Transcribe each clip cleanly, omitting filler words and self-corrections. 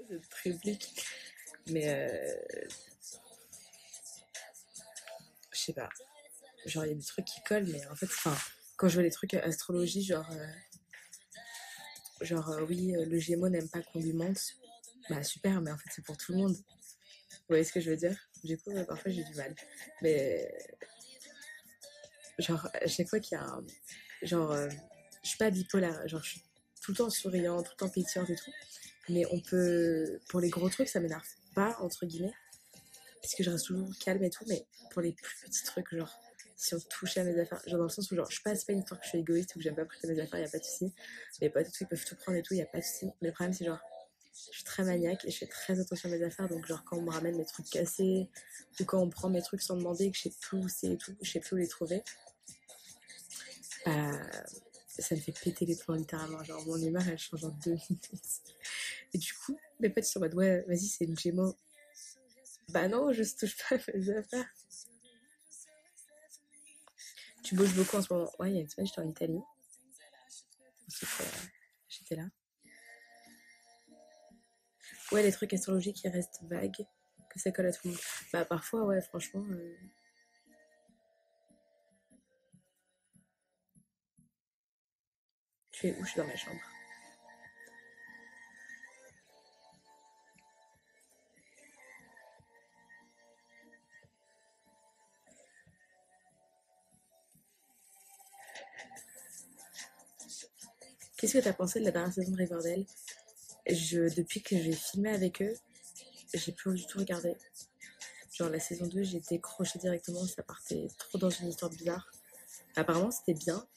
de réplique. Mais je sais pas. Genre, il y a des trucs qui collent, mais en fait, enfin, quand je vois les trucs astrologie, oui, le Gémeaux n'aime pas qu'on lui mente. Bah, super, mais en fait, c'est pour tout le monde. Vous voyez ce que je veux dire? Du coup, parfois, j'ai du mal. Mais, genre, à chaque fois qu'il y a un. Genre, je suis pas bipolaire. Genre, je suis tout le temps souriante, tout le temps pétillante et tout. Mais on peut. Pour les gros trucs, ça m'énerve pas, entre guillemets. Parce que je reste toujours calme et tout. Mais pour les plus petits trucs, genre, si on touchait à mes affaires, genre dans le sens où, genre, je suis pas, c'est pas une histoire que je suis égoïste ou que j'aime pas prêter mes affaires, y a pas de souci. Mes potes et tout, ils peuvent tout prendre et tout, y a pas de souci. Mais le problème, c'est genre, je suis très maniaque et je fais très attention à mes affaires. Donc, genre, quand on me ramène mes trucs cassés ou quand on prend mes trucs sans demander et que je sais plus où c'est et tout, je sais plus où les trouver, bah, ça me fait péter les plombs littéralement. Genre, mon humeur, elle change en 2 minutes. Et du coup, mes potes, ils sont en mode, ouais, vas-y, c'est une Gémeaux. Bah non, je touche pas à mes affaires. Tu bouges beaucoup en ce moment. Ouais, il y a une semaine, j'étais en Italie. Ensuite, j'étais là. Ouais, les trucs astrologiques qui restent vagues, que ça colle à tout le monde. Bah parfois, ouais, franchement. Tu es où? Je suis dans ma chambre. Qu'est-ce que t'as pensé de la dernière saison de Riverdale? Depuis que j'ai filmé avec eux, j'ai plus du tout regardé. Genre la saison 2, j'ai décroché directement, ça partait trop dans une histoire bizarre. Apparemment, c'était bien,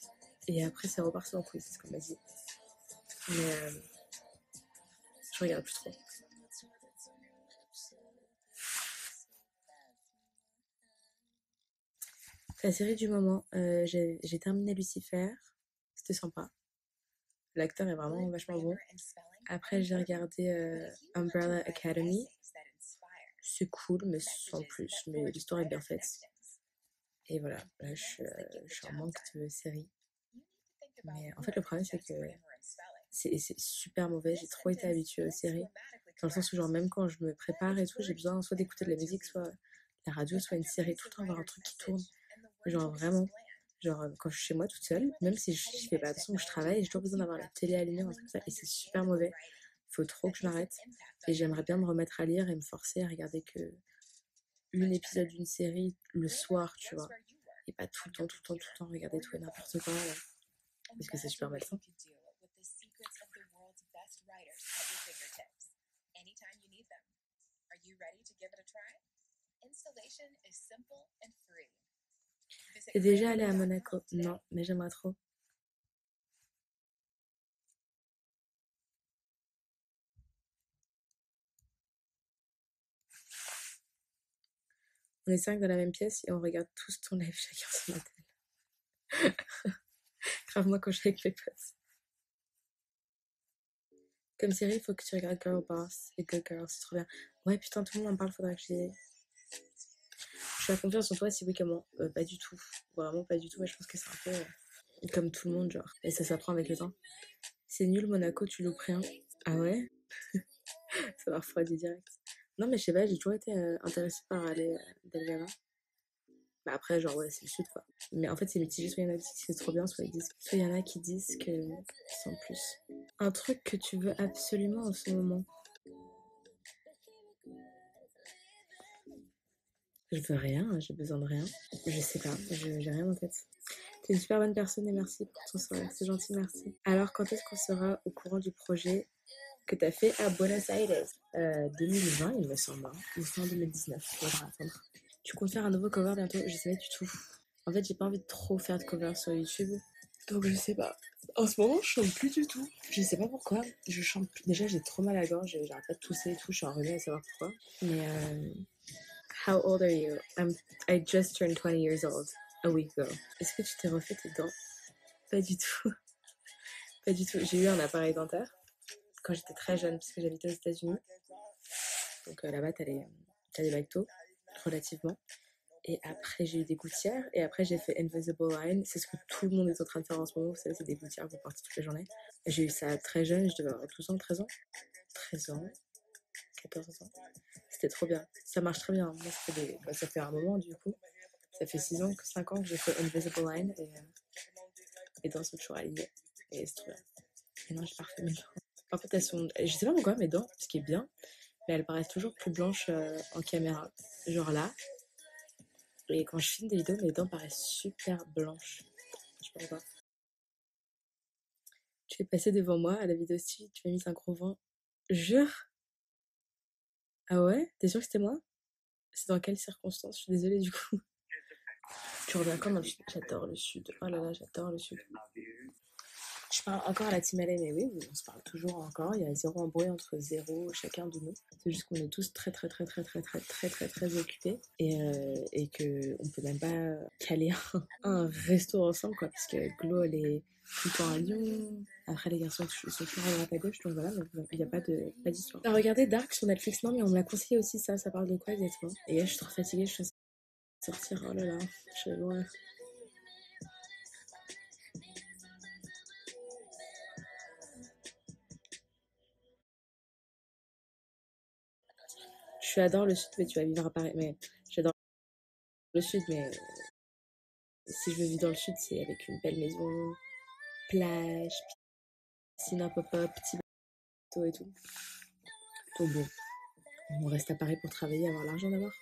et après, c'est reparti en couille, c'est ce qu'on m'a dit. Mais je regarde plus trop. La série du moment, j'ai terminé Lucifer, c'était sympa. L'acteur est vraiment vachement bon. Après, j'ai regardé Umbrella Academy. C'est cool, mais sans plus. Mais l'histoire est bien faite. Et voilà, là, je suis en manque de séries. Mais en fait, le problème, c'est que c'est super mauvais. J'ai trop été habituée aux séries. Dans le sens où, genre, même quand je me prépare et tout, j'ai besoin soit d'écouter de la musique, soit la radio, soit une série, tout le temps avoir un truc qui tourne. Genre, vraiment. Genre, quand je suis chez moi toute seule, même si je fais pas attention que je travaille, j'ai toujours besoin d'avoir la télé allumée, un truc comme ça. Et c'est super mauvais. Il faut trop que je m'arrête. Et j'aimerais bien me remettre à lire et me forcer à regarder que une épisode d'une série le soir, tu vois. Et pas tout le temps, tout le temps, tout le temps regarder tout et n'importe quoi. Là. Parce que c'est super malsain. T'es déjà allé à Monaco? Non, mais j'aimerais trop. On est 5 dans la même pièce et on regarde tous ton live chacun son hôtel. Grave moi quand je suis avec mes potes. Comme série, il faut que tu regardes Girl Boss et Good Girl, c'est trop bien. Ouais, putain, tout le monde en parle, faudrait que j'y aille. Je suis à confiance en toi, si oui, comment? Pas du tout. Vraiment pas du tout. Ouais, je pense que c'est un peu comme tout le monde, genre. Et ça s'apprend avec le temps. C'est nul, Monaco, tu loupes rien. Ah ouais? Ça m'a refroidi direct. Non, mais je sais pas, j'ai toujours été intéressée par aller Delgado. Bah après, genre, ouais, c'est le sud, quoi. Mais en fait, c'est mitigé. Soit il y en a qui disent que c'est trop bien, soit ils disent... Soit il y en a qui disent que sans plus. Un truc que tu veux absolument en ce moment. Je veux rien, j'ai besoin de rien. Je sais pas, j'ai rien en tête. T'es une super bonne personne et merci pour ton sourire, c'est gentil, merci. Alors, quand est-ce qu'on sera au courant du projet que t'as fait à Buenos Aires 2020, il me semble, hein, ou fin 2019, faudra attendre. Tu comptes faire un nouveau cover bientôt? Je sais pas du tout. En fait, j'ai pas envie de trop faire de cover sur YouTube, donc je sais pas. En ce moment, je chante plus du tout. Je sais pas pourquoi. Je chante plus. Déjà, j'ai trop mal à la gorge, j'arrête pas de tousser et tout. Je suis en relais à savoir pourquoi. Mais how old are you? I just turned 20 years old a week ago. Est-ce que tu t'es refait tes dents? Pas du tout. Pas du tout. J'ai eu un appareil dentaire quand j'étais très jeune, parce que j'habitais aux États-Unis. Donc là-bas, t'as des rectos, relativement. Et après, j'ai eu des gouttières. Et après, j'ai fait Invisible Line. C'est ce que tout le monde est en train de faire en ce moment. Vous savez, c'est des gouttières, vous partez toute la journée. J'ai eu ça très jeune. Je devais avoir 12 ans, 13 ans. 13 ans. 14 ans. C'était trop bien. Ça marche très bien. Moi, ça fait un moment du coup. Ça fait 6 ans, 5 ans que j'ai fait Invisible Line et Danse toujours alignées. Et c'est trop bien. Et non, j'ai pas refait mes dents. En fait, je sais pas pourquoi mes dents, ce qui est bien, mais elles paraissent toujours plus blanches en caméra. Genre là. Et quand je filme des vidéos, mes dents paraissent super blanches. Je sais pas pourquoi. Tu es passé devant moi à la vidéo aussi, tu m'as mis un gros vent. Jure? Ah ouais? T'es sûr que c'était moi? C'est dans quelles circonstances? Je suis désolée du coup. Tu reviens quand dans le sud? J'adore le sud. Oh là là, j'adore le sud. Je parle encore à la team LA, mais oui, on se parle toujours encore. Il y a zéro embrouille entre chacun de nous. C'est juste qu'on est tous très occupés et que on peut même pas caler un resto ensemble, quoi, parce que Glo, elle est tout le temps à Lyon. Après, les garçons ils sont toujours à droite à gauche, donc voilà, mais il n'y a pas d'histoire. T'as regardé Dark sur Netflix? Non, mais on me l'a conseillé aussi, ça parle de quoi exactement? Et là, je suis trop fatiguée, je suis censée sortir. Oh là là, je suis loin. J'adore le sud, mais tu vas vivre à Paris. Mais j'adore le sud, mais si je veux vivre dans le sud, c'est avec une belle maison, plage, piscine, pop-up, petit bateau et tout. Donc bon, on reste à Paris pour travailler, avoir l'argent d'abord.